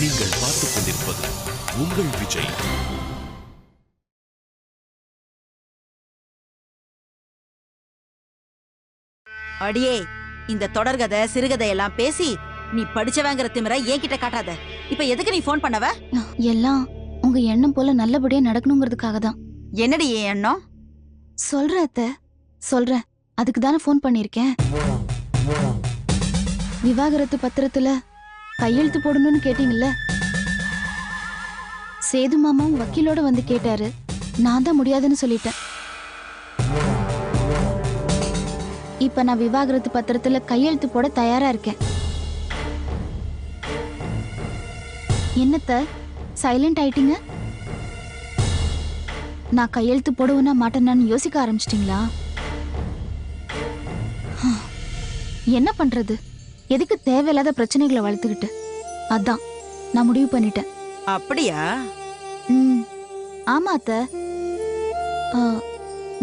நீங்கள் பார்த்துக் கொண்டிருப்பது உங்கள் விஜய். அடியே, இந்த தொடர்கதை சிறுகதை எல்லாம் பேசி நீ படிச்சவங்கிற திமிர என்கிட்ட காட்டாத. இப்ப எதுக்கு நீ போன் பண்ணவ? எல்லாம் உங்க எண்ணம் போல நல்லபடியா நடக்கணுங்கிறதுக்காக தான். என்னடி என் எண்ணம்? சொல்றேன் அத்தை, சொல்றேன். அதுக்கு தானே போன் பண்ணிருக்கேன். விவாகரத்து பத்திரத்துல கையெழுத்து போடணும்னு கேட்டீங்கல்ல. சேது மாமா வக்கீலோட வந்து கேட்டாரு. நான் தான் முடியாதுன்னு சொல்லிட்டேன். இப்ப நான் விவாகரத்து பத்திரத்துல கையெழுத்து போட தயாரா இருக்கேன். என்னத்த சைலண்ட் ஆயிட்டீங்க? நான் கையெழுத்து போடுவேனா மாட்டேனான்னு யோசிக்க ஆரம்பிச்சிட்டீங்களா? என்ன பண்றது? எதுக்கு தேவையில்லாத பிரச்சனைகளை வளர்த்துக்கிட்டு? அதான் நான் முடிவு பண்ணிட்டேன். அப்படியா? ஆமா அத்த.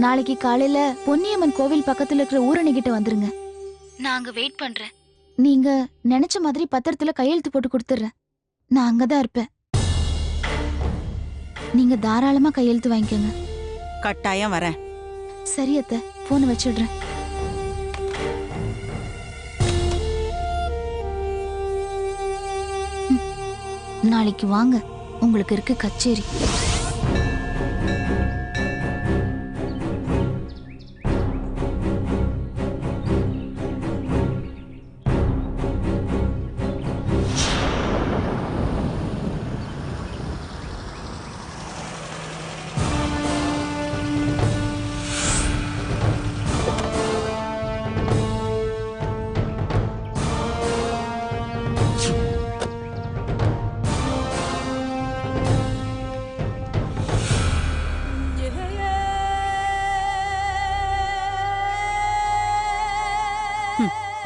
நாளைக்கு காலையில பொன்னியம்மன் கோவில் பக்கத்துல இருக்கிற ஊரணிகிட்ட வந்துருங்க. நான் அங்க வெயிட் பண்றேன். நீங்க நினைச்ச மாதிரி பத்திரத்துல கையெழுத்து போட்டு கொடுத்துறேன். நான் அங்கதான் இருப்பேன். நீங்க தாராளமா கையெழுத்து வாங்கிக்கோங்க. கட்டாயம் வரேன். சரி அத்த, போன் வச்சிடுறேன். நாளைக்கு வாங்க, உங்களுக்கு இருக்கு கச்சேரி.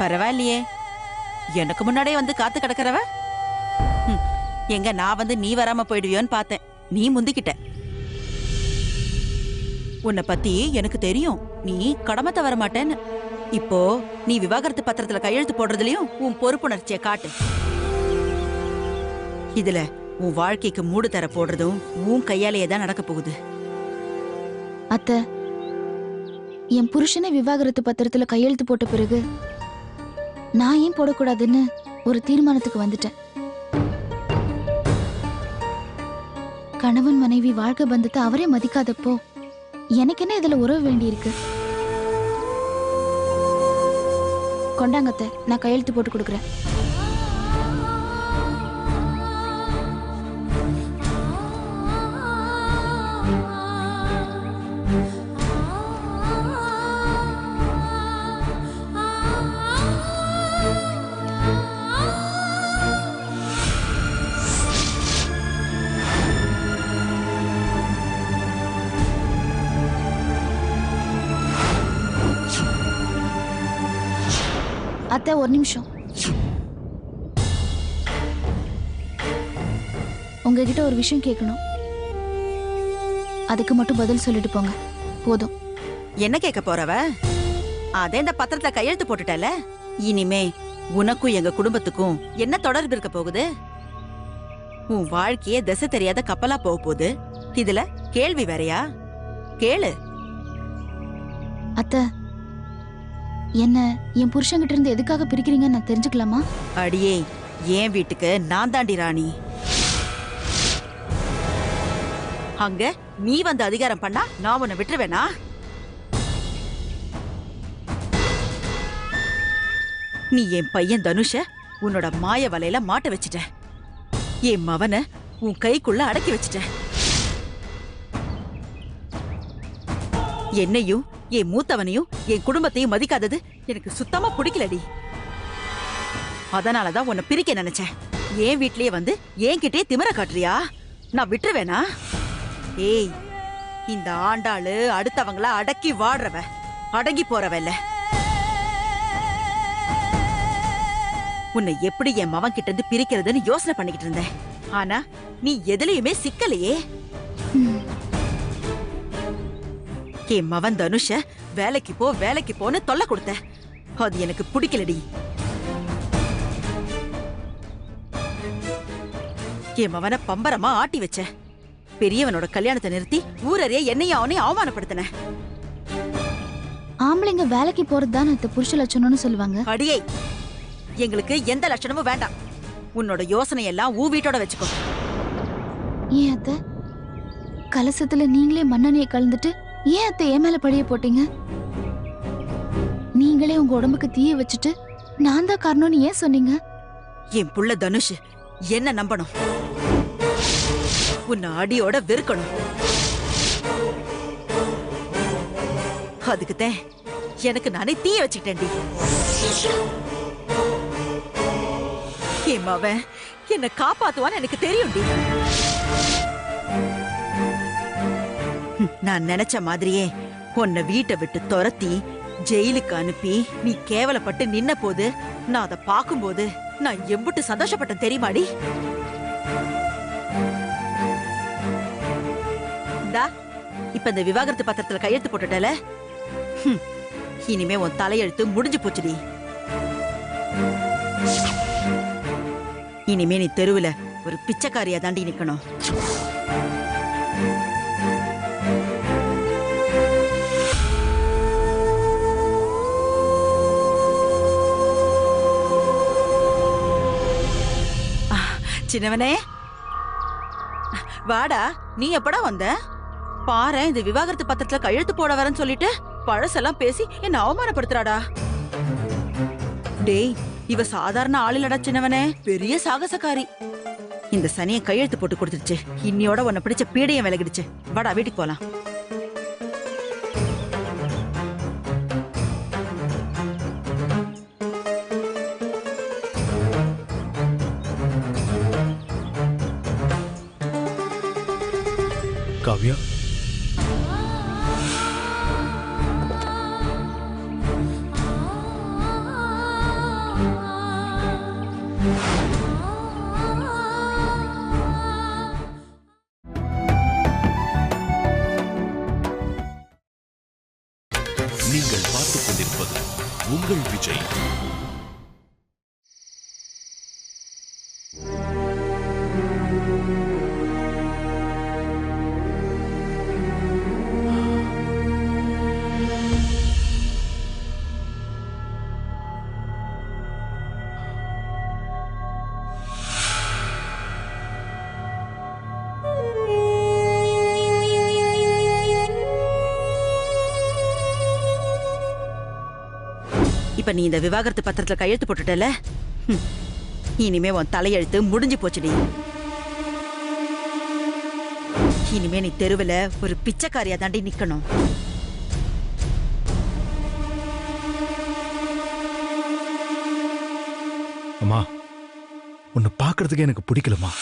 பரவாயில்லையே, எனக்கு முன்னாடியே வந்து காத்து கிடக்கிறவ. எங்க நான் வந்து நீ வராம போயிடுவியோன்னு பார்த்தேன். நீ முந்திக்கிட்ட. உன்னை பத்தி எனக்கு தெரியும், நீ கடமை தவற மாட்டேன்னு. இப்போ நீ விவாகரத்து பத்திரத்துல கையெழுத்து போடுறதுலயும் உன் பொறுப்புணர்ச்சியை காட்டு. இதுல உன் வாழ்க்கைக்கு மூடு தர போடுறதும் உன் கையாலேயே தான் நடக்க போகுது. அத்த, என் புருஷனை விவாகரத்து பத்திரத்துல கையெழுத்து போட்ட பிறகு நான் ஏன் போடக்கூடாதுன்னு ஒரு தீர்மானத்துக்கு வந்துட்டேன். கணவன் மனைவி வாழ்க்கை பந்தத்தை அவரே மதிக்காதப்போ எனக்கு என்ன இதுல உறவு வேண்டியிருக்கு? கொண்டாங்கத்த, நான் கையெழுத்து போட்டு கொடுக்குறேன். அத்தை, ஒரு நிமிஷம். உங்ககிட்ட ஒரு விஷயம் கேட்கணும். அதுக்கு மட்டும் பதில் சொல்லிட்டு போங்க, போதும். என்ன கேட்க போறவ? அதே இந்த பத்திரத்துல கையெழுத்து போட்டுட்டல. இனிமே உனக்கும் எங்க குடும்பத்துக்கும் என்ன தொடர்பு இருக்க போகுது? உன் வாழ்க்கையே திசை தெரியாத கப்பலா போக போகுது. இதுல கேள்வி வேறையா? கேளு. அத்தை, என்ன என் புருஷன்கிட்ட இருந்து எதுக்காக பிரிக்கிறீங்கன்னு நான் தெரிஞ்சுக்கலாமா? அடியே, என் வீட்டுக்கு நான் தாண்டி ராணி. அங்க நீ வந்து அதிகாரம் பண்ணா நான் உன்னை விட்டுருவேனா? நீ என் பையன் தனுஷ உன்னோட மாய வலையில மாட்ட வச்சுட்ட. என் மவனை உன் கைக்குள்ள அடக்கி வச்சுட்ட. என்னையும் என் மூத்தவனையும் என் குடும்பத்தையும் மதிக்காதது எனக்கு சுத்தமா பிடிக்கலடி. அதனாலதான் உன்னை பிரிக்க நினைச்சேன். என் வீட்லயே வந்து என்கிட்டயே திமிர காட்டுறியா? நான் விட்டுருவேனா? ஏய், இந்த ஆண்டாளு அடுத்தவங்கள அடக்கி வாடுறவ, அடங்கி போறவ இல்ல. உன்னை எப்படி என் மவன் கிட்ட இருந்து பிரிக்கிறதுன்னு யோசனை பண்ணிக்கிட்டு இருந்தேன். ஆனா நீ எதுலயுமே சிக்கலையே. என் மவன் தனுஷ வேலைக்கு போ வேலைக்கு போன்னு தொல்லை கொடுத்த. அது எனக்கு பிடிக்கலடி. என் மவனை பம்பரமா ஆட்டி வச்ச. பெரியவனோட கல்யாணத்தை நிறுத்தி ஊரறிய என்னையும் அவனையும் அவமானப்படுத்தின. ஆம்பளைங்க வேலைக்கு போறதுதான் அத்தை புருஷ லட்சணம்னு சொல்லுவாங்க. அடியே, எங்களுக்கு எந்த லட்சணமும் வேண்டாம். உன்னோட யோசனை எல்லாம் ஊ வீட்டோட வச்சுக்கோ. ஏன் அத்தை கலசத்துல நீங்களே மண்ணெண்ணெயை கலந்துட்டு ஏன் அத்தை என் மேல பழிய போட்டீங்க? நீங்களே உங்க உடம்புக்கு தீய வச்சுட்டு நான் தான் காரணம்னு ஏன் சொன்னீங்க? என் புள்ள தனுஷ் என்ன நம்பணும், உன்னை அடியோட வெறுக்கணும். அதுக்குத்தான் எனக்கு நானே தீய வச்சுக்கிட்டேன்டி. என் மவன் என்ன காப்பாத்துவான்னு எனக்கு தெரியும்டி. நான் நினைச்ச மாதிரியே உன்னை வீட்டை விட்டு துரத்தி ஜெயிலுக்கு அனுப்பி நீ கேவலப்பட்டு நின்ன போது நான் அதை பார்க்கும்போது நான் எம்புட்டு சந்தோஷப்பட்டேன் தெரியுமாடி? இப்ப இந்த விவாகரத்து பத்திரத்துல கையெழுத்து போட்டுட்டல, இனிமே உன் தலையெழுத்து முடிஞ்சு போச்சுடி. இனிமே நீ தெருவுல ஒரு பிச்சைக்காரியா தாண்டி நிக்கணும். சின்னவனே வாடா, நீ எப்படா வந்த? பாரு, இந்த விவாகரத்து பத்திரத்துல கையெழுத்து போட வரேன்னு சொல்லிட்டு பழசெல்லாம் பேசி என்ன அவமானப்படுத்துறாடா. டேய், இவ சாதாரண ஆளிலடா சின்னவனே, பெரிய சாகசக்காரி. இந்த சனியை கையெழுத்து போட்டு கொடுத்துருச்சு. இன்னியோட உன்னை பிடிச்ச பீடையம் விலகிடுச்சு. வாடா வீட்டுக்கு போலாம். காவ்யா, நீங்கள் பார்த்துக் கொண்டிருப்பது உங்கள் விஜய். இப்ப நீ இந்த விவாகரத்து பத்திரத்துல கையெழுத்து போட்டுட்டல, இனிமே உன் தலையெழுத்து முடிஞ்சு போச்சுடி. இனிமே நீ தெருவுல ஒரு பிச்சைக்காரியா தாண்டி நிக்கணும். அம்மா, உன்னை பாக்குறதுக்கு எனக்கு பிடிக்கலம்மா.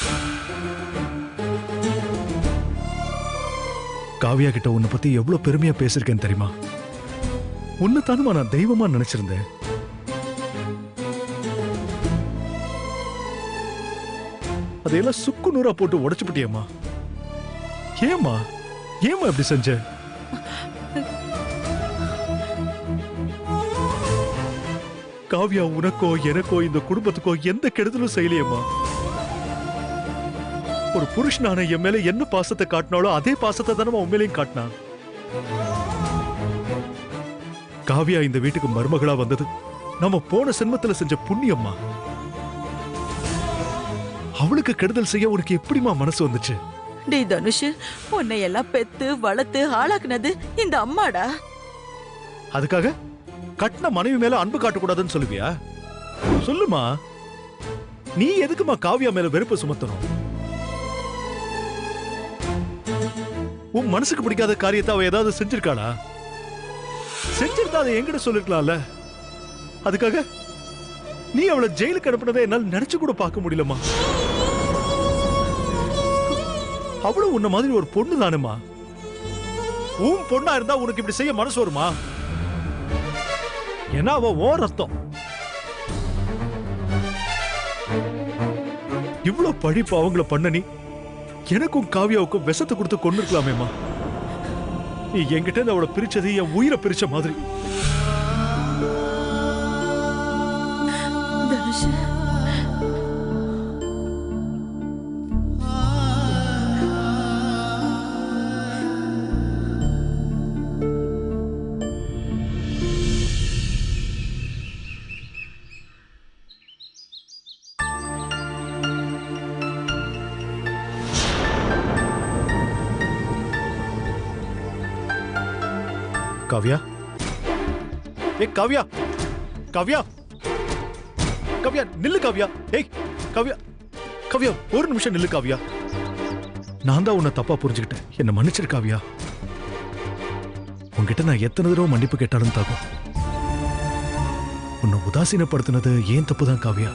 காவ்யா கிட்ட உன்னை பத்தி எவ்வளவு பெருமையா பேசிருக்கேன் தெரியுமா? உன்னை தானுமா நான் தெய்வமா நினைச்சிருந்தேன். அதையெல்லாம் சுக்கு நூறா போட்டு உடைச்சுப்பிட்டியம்மா. ஏமா ஏமா இப்படி செஞ்ச? காவ்யா உனக்கோ எனக்கோ இந்த குடும்பத்துக்கோ எந்த கெடுதலும் செய்யலையம்மா. ஒரு புருஷனான என் மேல என்ன பாசத்தை காட்டினாலோ அதே பாசத்தை தானே உண்மையிலையும் காட்டினா. காவ்யா இந்த வீட்டுக்கு மருமகளா வந்தது நம்ம போன சென்மத்துல செஞ்ச புண்ணியம்மா. அவளுக்கு கெடுதல் செய்ய உனக்கு எப்படிமா மனசு வந்துச்சு? டேய் தனுஷ், உன்னை எல்லாம் பெத்து வளர்த்து ஆளாக்குனது இந்த அம்மாடா. அதுக்காக கட்டின மனைவி மேல அன்பு காட்டக்கூடாதுன்னு சொல்லுவியா? சொல்லுமா, நீ எதுக்குமா காவ்யா மேல வெறுப்பு சுமத்தணும்? உன் மனசுக்கு பிடிக்காத காரியத்தை அவ ஏதாவது செஞ்சிருக்காளா? செஞ்சிருந்தா அதை எங்கிட்ட சொல்லிருக்கலாம்ல. அதுக்காக நீ அவளை ஜெயிலுக்கு அனுப்பினதை என்னால் நினைச்சு கூட பார்க்க முடியலமா. அவளும் உன்ன மாதிரி ஒரு பொண்ணு தானுமா. உன் பொண்ணா இருந்தா உனக்கு இப்படி செய்ய மனசு வருமா? ஏன்னா அவ ஓ ரத்தம். இவ்வளவு படிப்பு அவங்கள பண்ண நீ எனக்கும் காவ்யாவுக்கும் விஷத்தை கொடுத்து கொண்டு இருக்கலாமேமா. நீ என்கிட்ட இருந்து அவளை பிரிச்சது என் உயிரை பிரிச்ச மாதிரி. காவ்யா, ஏய் காவ்யா, காவ்யா, காவ்யா நில்லு காவ்யா. ஏய் காவ்யா, காவ்யா ஒரு நிமிஷம் நில்லு காவ்யா. நான் தான் உன்னை தப்பா புரிஞ்சுக்கிட்டேன், என்ன மன்னிச்சிரு காவ்யா. உன்கிட்ட நான் எத்தனை தடவை மன்னிப்பு கேட்டாலும் தாகும். உன்னை உதாசீனப்படுத்தினது ஏன் தப்புதான் காவ்யா.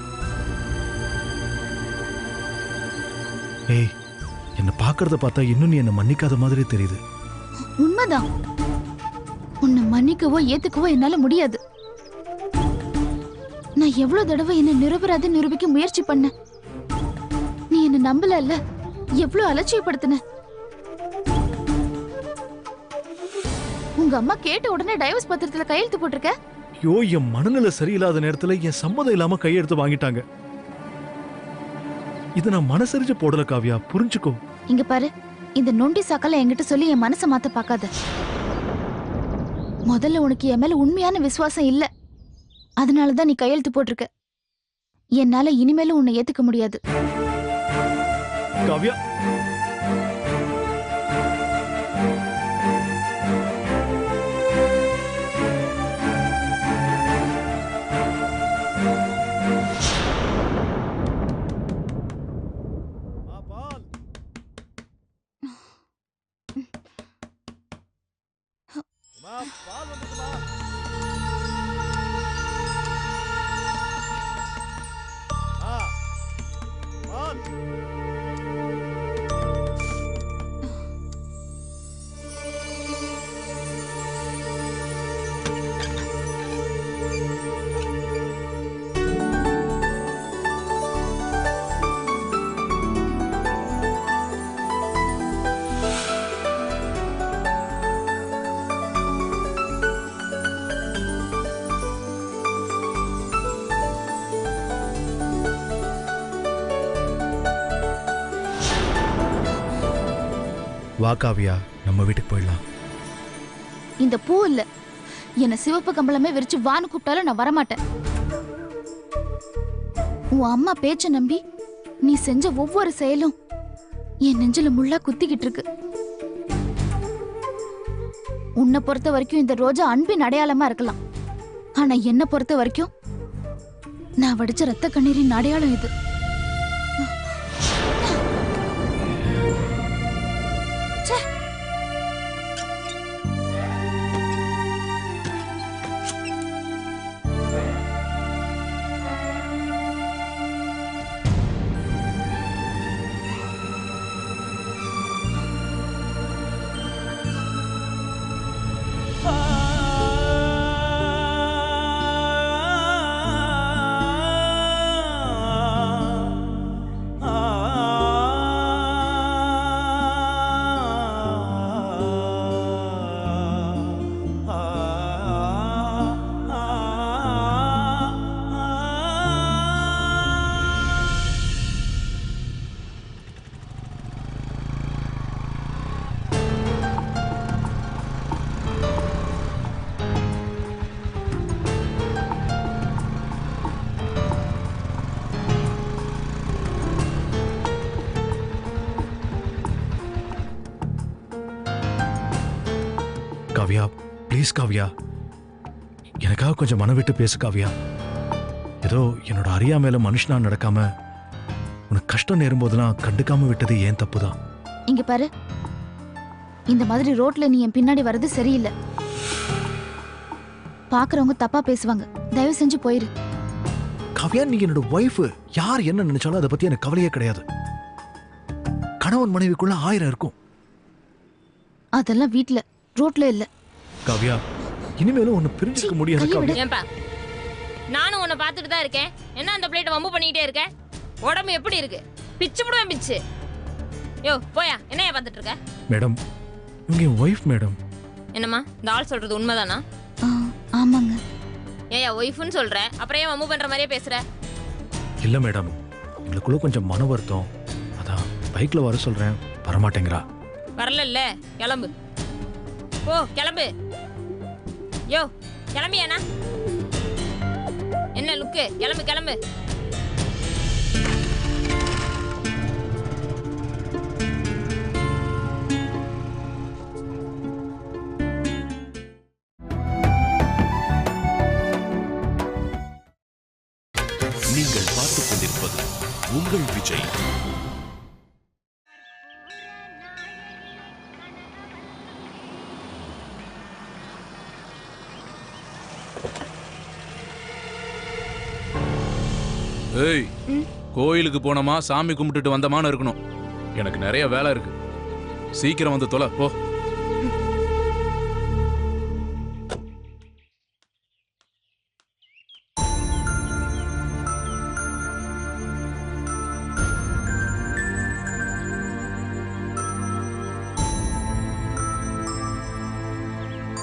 ஏய், என்ன பாக்குறத பார்த்தா இன்னும் நீ என்ன மன்னிக்காத மாதிரி தெரியுது. உண்மைதான். உன்னை மன்னிக்கவோ ஏத்துக்கவோ என்னால முடியாது. நான் எவ்வளவு தடவை என்ன நிரபராதி நிரூபிக்க முயற்சி பண்ண. நீ என்ன நம்பல, எவ்வளவு அலட்சியப்படுத்தின. உங்க அம்மா கேட்ட உடனே டைவர்ஸ் பத்திரத்துல கையெழுத்து போட்டிருக்க. ஐயோ, என் மனநிலை சரியில்லாத நேரத்துல என் சம்மதம் இல்லாம கையெடுத்து வாங்கிட்டாங்க. இத நான் மனசரிஞ்சு போடல காவ்யா, புரிஞ்சுக்கோ. இங்க பாரு, இந்த நொண்டி சாக்கல என்கிட்ட சொல்லி என் மனசை மாத்த பார்க்காத. முதல்ல உனக்கு என் மேல உண்மையான விசுவாசம் இல்ல, அதனாலதான் நீ கையெழுத்து போட்டிருக்க. என்னால இனிமேலும் உன்னை ஏத்துக்க முடியாது. காவ்யா, வா காவ்யா, நம்ம வீட்டுக்கு போயிடலாம். இந்த பூ இல்ல, என்ன சிவப்பு கம்பளமே விரிச்சு வான்னு கூப்பிட்டாலும் நான் வரமாட்டேன். உன் அம்மா பேச்ச நம்பி நீ செஞ்ச ஒவ்வொரு செயலும் என் நெஞ்சில முள்ளா குத்திக்கிட்டு இருக்கு. உன்னை பொறுத்த வரைக்கும் இந்த ரோஜா அன்பின் அடையாளமா இருக்கலாம், ஆனா என்ன பொறுத்த வரைக்கும் நான் வடிச்ச ரத்த கண்ணீரின் அடையாளம் இது. காவ்யா, ப்ளீஸ் காவ்யா, எனக்காக கொஞ்சம் மனம் விட்டு பேசு காவ்யா. ஏதோ என்னோட அறியாமையில மனுஷனா நடக்காம உனக்கு கஷ்டம் நேரும் போதெல்லாம் கண்டுக்காம விட்டது ஏன் தப்புதான். இங்க பாரு, இந்த மாதிரி ரோட்ல நீ என் பின்னாடி வர்றது சரியில்லை. பாக்குறவங்க தப்பா பேசுவாங்க, தயவு செஞ்சு போயிரு. காவ்யா, நீ என்னோட ஒய்ஃப். யார் என்ன நினைச்சாலும் அதை பத்தி எனக்கு கவலையே கிடையாது. கணவன் மனைவிக்குள்ள 1000 இருக்கும். அதெல்லாம் வீட்ல, ரோட்ல இல்ல. காவ்யா, இனிமேலும் உன்னை பிரிஞ்சுக்க முடியாது காவ்யா. ஏன்பா, நானும் உன்னை பார்த்துட்டு தான் இருக்கேன். என்ன அந்த பிளேட்டை வம்பு பண்ணிக்கிட்டே இருக்க? உடம்பு எப்படி இருக்கு? பிச்சு போடுவேன் பிச்சு. யோ போயா, என்னையா பார்த்துட்டு இருக்க? மேடம், இவங்க என் ஒய்ஃப் மேடம். என்னம்மா, இந்த ஆள் சொல்றது உண்மைதானா? ஆமாங்க. ஏயா ஒய்ஃப்னு சொல்ற, அப்புறம் ஏன் வம்பு பண்ற மாதிரியே பேசுற? இல்ல மேடம், எங்களுக்குள்ள கொஞ்சம் மன வருத்தம், அதான் பைக்ல வர சொல்றேன், வரமாட்டேங்கிறா. வரல, கிளம்பு. போ கிளம்பு. யோ கிளம்பியாண்ணா? என்ன லுக்கு? கிளம்பு கிளம்பு. விஜய். ஏய், கோயிலுக்கு போனோமா சாமி கும்பிட்டுட்டு வந்தமான்னு இருக்கணும். எனக்கு நிறைய வேலை இருக்கு. சீக்கிரம் வந்து தொலை போ.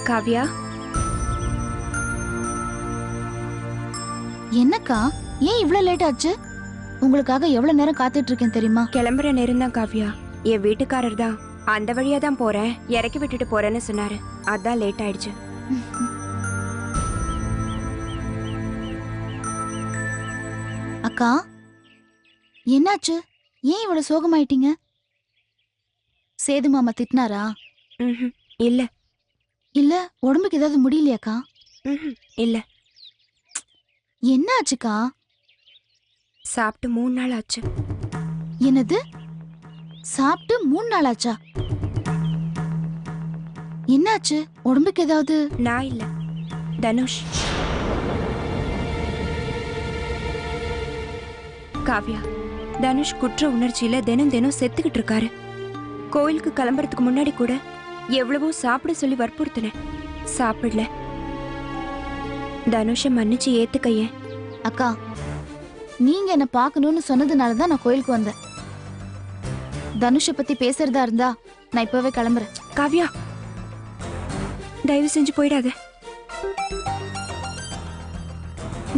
காவ்யா, என்னக்கா ஏன் இவ்ளோ லேட் ஆச்சு? உங்களுக்காக எவ்வளவு நேரம் காத்துட்டு இருக்கேன் தெரியுமா? கிளம்புற நேரம் தான் காவ்யா. என் வீட்டுக்காரர் தான் அந்த வழியா தான் போறேன், இறக்கி விட்டுட்டு போறேன்னு சொன்னாரு. அதான் லேட் ஆயிடுச்சு. அக்கா என்னாச்சு? ஏன் இவ்வளவு சோகமாயிட்டீங்க? சேது மாமா திட்டினாரா? ம்ஹும். இல்ல இல்ல உடம்புக்கு ஏதாவது முடியலையாக்கா? ம்ஹும். இல்ல, என்னாச்சுக்கா? சாப்பிட்டு 3 நாள் ஆச்சு. என்னது? சாப்பிட்டு 3 நாள் ஆச்சா? என்னாச்சு? உடம்புக்கு ஏதாவது? நான் இல்ல, தனுஷ். காவ்யா, தனுஷ் குற்ற உணர்ச்சியில தினம் தினம் செத்துக்கிட்டு இருக்காரு. கோயிலுக்கு கிளம்புறதுக்கு முன்னாடி கூட எவ்வளவோ சாப்பிட சொல்லி வற்புறுத்தினேன், சாப்பிடல. தனுஷை மன்னிச்சு ஏத்துக்கையே. அக்கா நீங்க என்ன பார்க்கணும்னு சொன்னதுனால தான் நான் கோயிலுக்கு வந்தேன். தனுஷை பத்தி பேசுறதா இருந்தா நான் இப்பவே கிளம்புறேன். காவ்யா, தயவு செஞ்சு போயிடாத.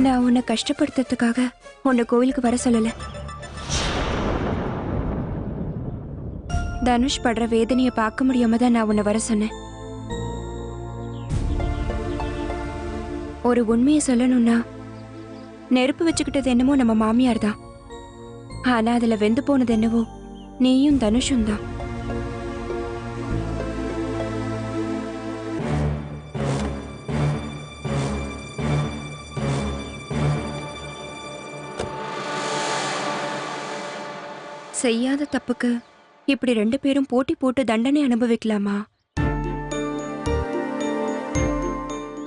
நான் உன்னை கஷ்டப்படுத்துறதுக்காக உன்னை கோவிலுக்கு வர சொல்லல. தனுஷ் படுற வேதனையை பார்க்க முடியாம தான் நான் உன்னை வர சொன்னேன். ஒரு உண்மையை சொல்லணும்னா, நெருப்பு வச்சுக்கிட்டது என்னமோ நம்ம மாமியார் தான். ஆனா அதுல வெந்து போனது என்னவோ நீயும் தனுஷும் தான். செய்யாத தப்புக்கு இப்படி 2 பேரும் போட்டி போட்டு தண்டனை அனுபவிக்கலாமா?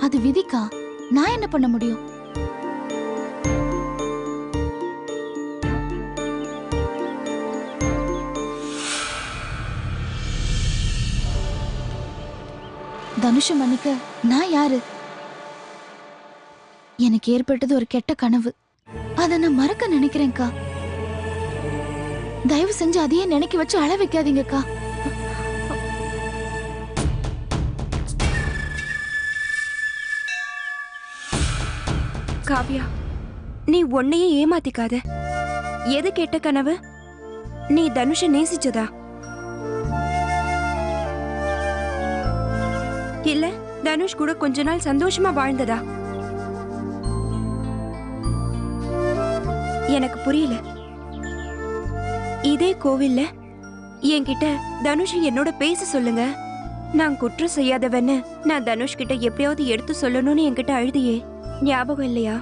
அது விதிக்கா, நான் என்ன பண்ண முடியும்? தனுஷ மன்னிக்க நான் யாரு? எனக்கு ஏற்பட்டது ஒரு கெட்ட கனவு. அதை நான் மறக்க நினைக்கிறேன்க்கா. தயவு செஞ்சு அதையே நினைக்க வச்சு அழ வைக்காதீங்கக்கா. காவ்யா, நீ உன்னையே ஏமாத்திக்காத. எது கெட்ட கனவு? நீ தனுஷ நேசிச்சதா? இல்ல தனுஷ் கூட கொஞ்ச நாள் சந்தோஷமா வாழ்ந்ததா? எனக்கு புரியல. இதே கோவில்ல என்கிட்ட தனுஷ் என்னோட பேச சொல்லுங்க, நான் குற்றம் செய்யாதவன்னு நான் தனுஷ் கிட்ட எப்படியாவது எடுத்து சொல்லணும்னு என்கிட்ட அழுதியே, ஞாபகம் இல்லையா?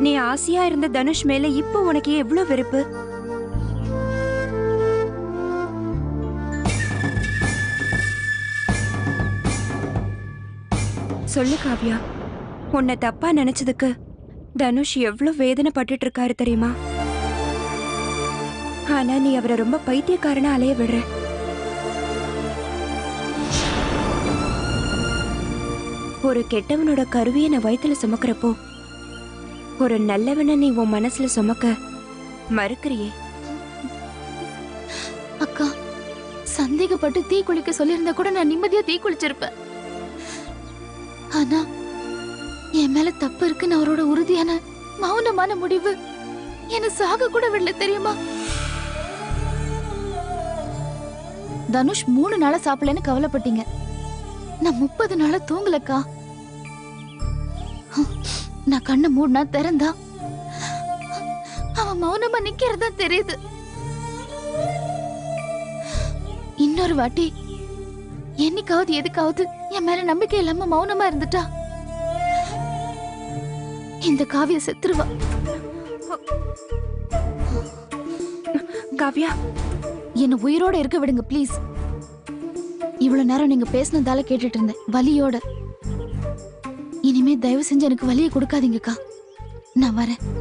நீ ஆசையா இருந்த தனுஷ் மேல இப்ப உனக்கு எவ்வளவு வெறுப்பு? சொல்லு காவ்யா, உன்னை தப்பா நினைச்சதுக்கு தனுஷ் எவ்வளவு வேதனை பட்டுட்டு இருக்காரு தெரியுமா? ஆனா நீ அவரை ரொம்ப பைத்தியக்காரனா அலைய விடுற. ஒரு கெட்டவனோட கருவியை நான் வயித்துல சுமக்கிறப்போ ஒரு நல்லவனை நீ உன் மனசுல சுமக்க மறுக்கிறியே. அக்கா, சந்தேகப்பட்டு தீ குளிக்க சொல்லியிருந்தா கூட நான் நிம்மதியா தீ குளிச்சிருப்பேன். ஆனா என் மேல தப்பு இருக்குன்னு அவரோட உறுதியான மௌனமான முடிவு என்ன சாக கூட விடல தெரியுமா? தனுஷ் 3 நாளா சாப்பிடலன்னு கவலைப்பட்டீங்க. நான் 30 நாளா தூங்கலக்கா. நான் கண்ணை மூடினா திறந்தா அவன் மௌனமா நிக்கிறதா தெரியுது. இன்னொரு வாட்டி என்னைக்காவது எதுக்காவது என் மேல நம்பிக்கை இல்லாம மௌனமா இருந்துட்டா இந்த காவிய செத்துருவா. காவ்யா, என்ன உயிரோட இருக்க விடுங்க ப்ளீஸ். இவ்வளவு நேரம் நீங்க பேசினதால கேட்டுட்டு இருந்தேன் வலியோட. இனிமே தயவு செஞ்சு எனக்கு வலியை கொடுக்காதீங்கக்கா. நான் வரேன்.